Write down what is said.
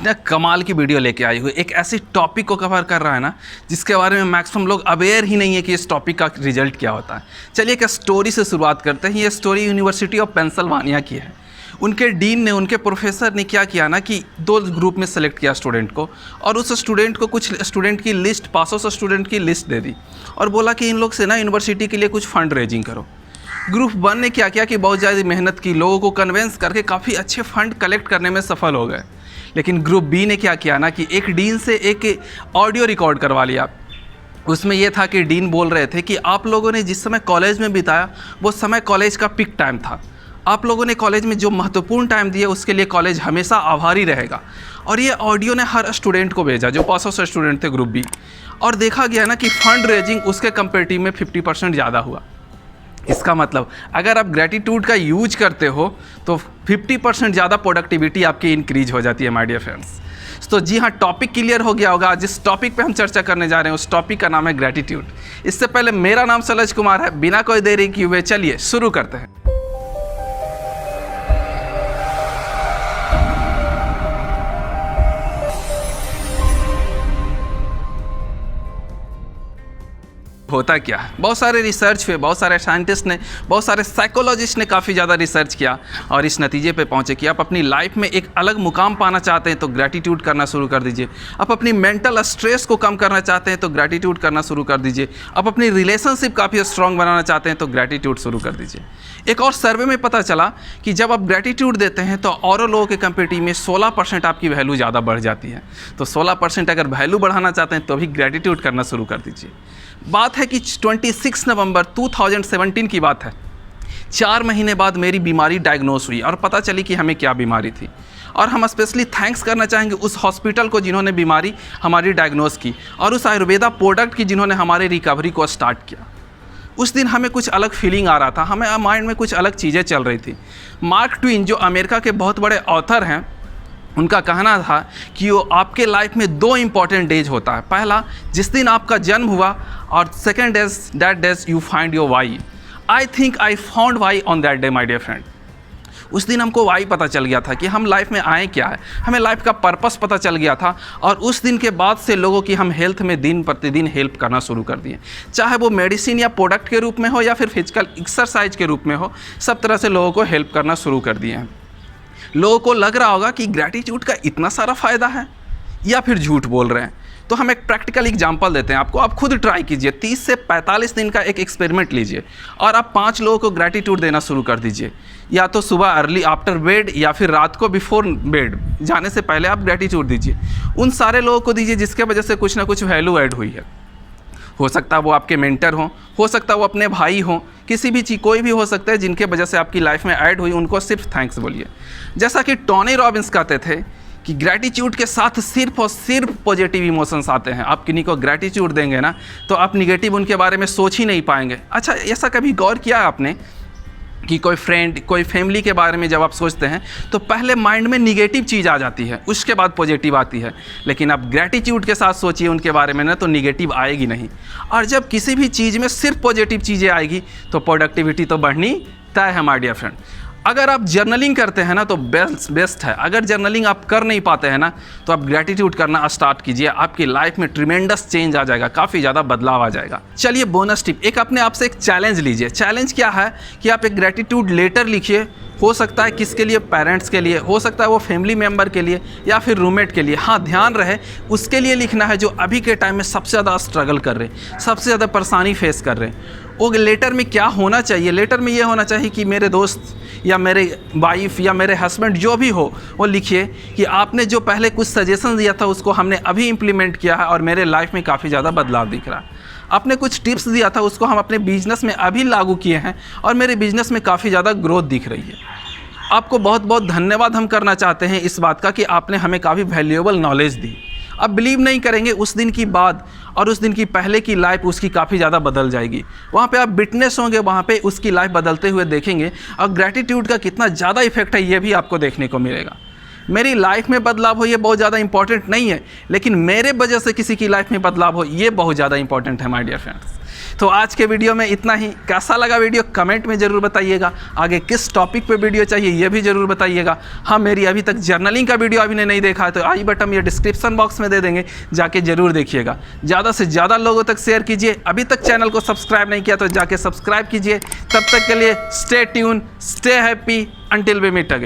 ने कमाल की वीडियो लेके आई हुई, एक ऐसी टॉपिक को कवर कर रहा है ना जिसके बारे में मैक्सिमम लोग अवेयर ही नहीं है कि इस टॉपिक का रिजल्ट क्या होता है। चलिए एक स्टोरी से शुरुआत करते हैं। ये स्टोरी यूनिवर्सिटी ऑफ पेंसिल्वानिया की है। उनके डीन ने, उनके प्रोफेसर ने क्या किया ना कि 2 ग्रुप में सेलेक्ट किया स्टूडेंट को, और उस स्टूडेंट को कुछ स्टूडेंट की लिस्ट, 500 स्टूडेंट की लिस्ट दे दी और बोला कि इन लोग से ना यूनिवर्सिटी के लिए कुछ फंड रेजिंग करो। ग्रुप 1 ने क्या किया कि बहुत ज़्यादा मेहनत की, लोगों को कन्विंस करके काफ़ी अच्छे फंड कलेक्ट करने में सफल हो गए। लेकिन ग्रुप बी ने क्या किया ना कि एक डीन से एक ऑडियो रिकॉर्ड करवा लिया। उसमें यह था कि डीन बोल रहे थे कि आप लोगों ने जिस समय कॉलेज में बिताया वो समय कॉलेज का पीक टाइम था। आप लोगों ने कॉलेज में जो महत्वपूर्ण टाइम दिया उसके लिए कॉलेज हमेशा आभारी रहेगा। और ये ऑडियो ने हर स्टूडेंट को भेजा जो 500 स्टूडेंट थे ग्रुप बी, और देखा गया ना कि फंड रेजिंग उसके कंपेरेटिव में 50% ज़्यादा हुआ। इसका मतलब अगर आप ग्रेटिट्यूड का यूज करते हो तो 50% ज़्यादा प्रोडक्टिविटी आपकी इंक्रीज हो जाती है माय डियर फ्रेंड्स। तो जी हाँ, टॉपिक क्लियर हो गया होगा। जिस टॉपिक पे हम चर्चा करने जा रहे हैं उस टॉपिक का नाम है ग्रेटिट्यूड। इससे पहले मेरा नाम सलज कुमार है। बिना कोई देरी किए हुए चलिए शुरू करते हैं। होता क्या है, बहुत सारे रिसर्च पे, बहुत सारे साइंटिस्ट ने, बहुत सारे साइकोलॉजिस्ट ने काफ़ी ज़्यादा रिसर्च किया और इस नतीजे पे पहुँचे कि आप अपनी लाइफ में एक अलग मुकाम पाना चाहते हैं तो ग्रैटिट्यूड करना शुरू कर दीजिए। आप अपनी मेंटल स्ट्रेस को कम करना चाहते हैं तो ग्रैटिट्यूड करना शुरू कर दीजिए। आप अपनी रिलेशनशिप काफ़ी स्ट्रॉन्ग बनाना चाहते हैं तो ग्रैटिट्यूड शुरू कर दीजिए। एक और सर्वे में पता चला कि जब आप ग्रैटिट्यूड देते हैं तो और लोगों के कंपेरेटिव में 16% आपकी वैल्यू ज़्यादा बढ़ जाती है। तो 16% अगर वैल्यू बढ़ाना चाहते हैं तो भी ग्रैटिट्यूड करना शुरू कर दीजिए। बात है कि 26 नवंबर 2017 की बात है। 4 महीने बाद मेरी बीमारी डायग्नोस हुई और पता चली कि हमें क्या बीमारी थी। और हम स्पेशली थैंक्स करना चाहेंगे उस हॉस्पिटल को जिन्होंने बीमारी हमारी डायग्नोस की, और उस आयुर्वेदा प्रोडक्ट की जिन्होंने हमारी रिकवरी को स्टार्ट किया। उस दिन हमें कुछ अलग फीलिंग आ रहा था, हमें माइंड में कुछ अलग चीज़ें चल रही थी। मार्क ट्वेन जो अमेरिका के बहुत बड़े ऑथर हैं, उनका कहना था कि वो आपके लाइफ में 2 इंपॉर्टेंट डेज होता है। पहला जिस दिन आपका जन्म हुआ, और second days that days you find your why. I think I found why on that day my dear friend. उस दिन हमको वाई पता चल गया था कि हम लाइफ में आए क्या है, हमें लाइफ का पर्पस पता चल गया था। और उस दिन के बाद से लोगों की हम हेल्थ में दिन प्रतिदिन हेल्प करना शुरू कर दिए, चाहे वो मेडिसिन या प्रोडक्ट के रूप में हो या फिर फिजिकल एक्सरसाइज के रूप में हो, सब तरह से लोगों को हेल्प करना शुरू कर दिए हैं। लोगों को लग रहा होगा कि ग्रैटिट्यूड का इतना सारा फ़ायदा है या फिर झूठ बोल रहे हैं। तो हम एक प्रैक्टिकल एग्जांपल देते हैं आपको, आप खुद ट्राई कीजिए। 30 से 45 दिन का एक एक्सपेरिमेंट लीजिए और आप 5 लोगों को ग्रैटिट्यूड देना शुरू कर दीजिए। या तो सुबह अर्ली आफ्टर बेड या फिर रात को बिफोर बेड जाने से पहले आप ग्रैटिट्यूड दीजिए। उन सारे लोगों को दीजिए जिसके वजह से कुछ ना कुछ वैल्यू ऐड हुई है। हो सकता है वो आपके मेंटर हो सकता है वो अपने भाई हों, किसी भी चीज़, कोई भी हो सकता है जिनके वजह से आपकी लाइफ में ऐड हुई, उनको सिर्फ थैंक्स बोलिए। जैसा कि टोनी रॉबिन्स कहते थे कि ग्रैटिट्यूड के साथ सिर्फ और सिर्फ पॉजिटिव इमोशंस आते हैं। आप किन्हीं को ग्रैटिट्यूड देंगे ना तो आप निगेटिव उनके बारे में सोच ही नहीं पाएंगे। अच्छा, ऐसा कभी गौर किया आपने कि कोई फ्रेंड, कोई फैमिली के बारे में जब आप सोचते हैं तो पहले माइंड में निगेटिव चीज़ आ जाती है, उसके बाद पॉजिटिव आती है। लेकिन आप ग्रैटिट्यूड के साथ सोचिए उनके बारे में ना, तो निगेटिव आएगी नहीं। और जब किसी भी चीज़ में सिर्फ पॉजिटिव चीज़ें आएगी तो प्रोडक्टिविटी तो बढ़नी तय है माय डियर फ्रेंड। अगर आप जर्नलिंग करते हैं ना तो बेस्ट है। अगर जर्नलिंग आप कर नहीं पाते हैं ना तो आप ग्रैटिट्यूड करना स्टार्ट कीजिए, आपकी लाइफ में ट्रिमेंडस चेंज आ जाएगा, काफ़ी ज़्यादा बदलाव आ जाएगा। चलिए बोनस टिप, एक अपने आप से एक चैलेंज लीजिए। चैलेंज क्या है कि आप एक ग्रैटिट्यूड लेटर लिखिए। हो सकता है किसके लिए, पेरेंट्स के लिए, हो सकता है वो फैमिली मेम्बर के लिए या फिर रूममेट के लिए। हाँ, ध्यान रहे उसके लिए लिखना है जो अभी के टाइम में सबसे ज़्यादा स्ट्रगल कर रहे हैं, सबसे ज़्यादा परेशानी फेस कर रहे हैं। वो लेटर में क्या होना चाहिए? लेटर में ये होना चाहिए कि मेरे दोस्त या मेरे वाइफ या मेरे हस्बैंड जो भी हो, वो लिखिए कि आपने जो पहले कुछ सजेशन दिया था उसको हमने अभी इम्प्लीमेंट किया है और मेरे लाइफ में काफ़ी ज़्यादा बदलाव दिख रहा है। आपने कुछ टिप्स दिया था उसको हम अपने बिजनेस में अभी लागू किए हैं और मेरे बिजनेस में काफ़ी ज़्यादा ग्रोथ दिख रही है। आपको बहुत बहुत धन्यवाद हम करना चाहते हैं इस बात का कि आपने हमें काफ़ी वैल्यूएबल नॉलेज दी। आप बिलीव नहीं करेंगे, उस दिन की बाद और उस दिन की पहले की लाइफ उसकी काफ़ी ज़्यादा बदल जाएगी। वहाँ पे आप विटनेस होंगे, वहाँ पे उसकी लाइफ बदलते हुए देखेंगे और ग्रैटिट्यूड का कितना ज़्यादा इफेक्ट है ये भी आपको देखने को मिलेगा। मेरी लाइफ में बदलाव हो ये बहुत ज़्यादा इंपॉर्टेंट नहीं है, लेकिन मेरे वजह से किसी की लाइफ में बदलाव हो ये बहुत ज़्यादा इंपॉर्टेंट है माय डियर फ्रेंड्स। तो आज के वीडियो में इतना ही। कैसा लगा वीडियो कमेंट में ज़रूर बताइएगा। आगे किस टॉपिक पे वीडियो चाहिए ये भी ज़रूर बताइएगा। हाँ, मेरी अभी तक जर्नलिंग का वीडियो अभी नहीं देखा है तो आई बटन या डिस्क्रिप्शन बॉक्स में दे देंगे, जाके ज़रूर देखिएगा। ज़्यादा से ज़्यादा लोगों तक शेयर कीजिए। अभी तक चैनल को सब्सक्राइब नहीं किया तो जाके सब्सक्राइब कीजिए। तब तक के लिए stay tune, stay happy, until we meet again.